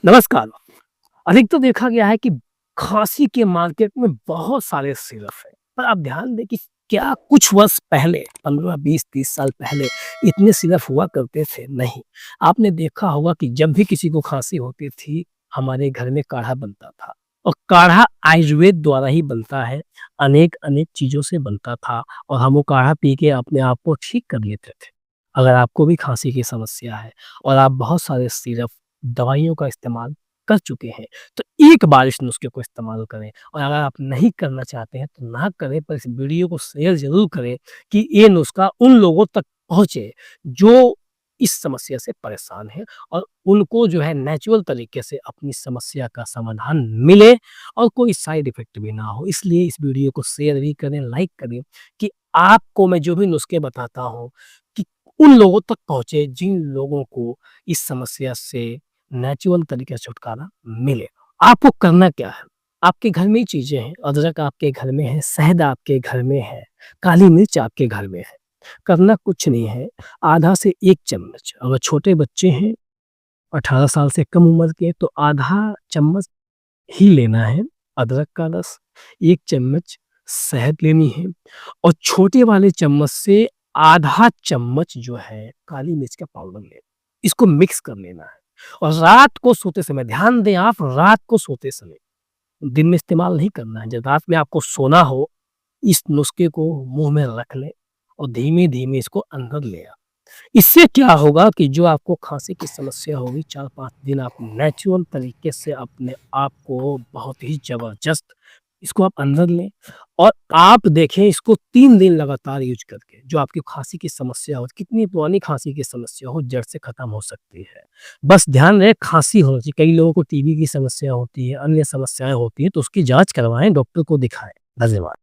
नमस्कार। अधिक तो देखा गया है कि खाँसी के मार्केट में बहुत सारे सिरप हैं, पर आप ध्यान दें कि क्या कुछ वर्ष पहले 15, 20, 30 साल पहले इतने सिरप हुआ करते थे? नहीं। आपने देखा होगा कि जब भी किसी को खाँसी होती थी, हमारे घर में काढ़ा बनता था और काढ़ा आयुर्वेद द्वारा ही बनता है, अनेक-अनेक चीज़ों से बनता था और हम वो काढ़ा पी के अपने आप को ठीक कर लेते थे। अगर आपको भी खाँसी की समस्या है और आप बहुत सारे सिरप दवाइयों का इस्तेमाल कर चुके हैं, तो एक बार इस नुस्खे को इस्तेमाल करें और अगर आप नहीं करना चाहते हैं, तो ना करें पर इस वीडियो को शेयर ज़रूर करें कि ये नुस्खा उन लोगों तक पहुँचे, जो इस समस्या से परेशान हैं और उनको जो है नेचुरल तरीके से अपनी समस्या का समाधान मिले और कोई साइड इफ़ेक्ट भी ना हो। इसलिए इस वीडियो को शेयर भी करें, लाइक करें कि आपको मैं जो भी नुस्खे बताता हूँ कि उन लोगों तक पहुँचे, जिन लोगों को इस समस्या से नेचुरल तरीके से छुटकारा मिले। आपको करना क्या है? आपके घर में ही चीज़ें हैं, अदरक आपके घर में है, शहद आपके घर में है, काली मिर्च आपके घर में है। करना कुछ नहीं है, आधा से 1 चम्मच अगर छोटे बच्चे हैं, 18 साल से कम उम्र के तो आधा चम्मच ही लेना है अदरक का रस, 1 चम्मच शहद लेनी है और छोटे वाले चम्मच से आधा चम्मच जो है काली मिर्च का पाउडर लेना। इसको मिक्स कर लेना है और रात को सोते समय ध्यान दें आप रात को सोते समय, दिन में इस्तेमाल नहीं करना है। जब रात में आपको सोना हो, इस नुस्खे को मुँह में रख लें और धीमे-धीमे इसको अंदर ले आएँ। इससे क्या होगा कि जो आपको खाँसी की समस्या होगी 4-5 दिन आप नेचुरल तरीके से अपने आप को बहुत ही ज़बरदस्त इसको आप अंदर लें और आप देखें इसको 3 दिन लगातार यूज़ करके जो आपकी खाँसी की समस्या हो, कितनी पुरानी खाँसी की समस्या हो, जड़ से खत्म हो सकती है। बस ध्यान रहे खाँसी होनी चाहिए, कई लोगों को टीबी की समस्या होती है, अन्य समस्याएँ होती हैं, तो उसकी जाँच करवाएँ, डॉक्टर को दिखाएँ। धन्यवाद।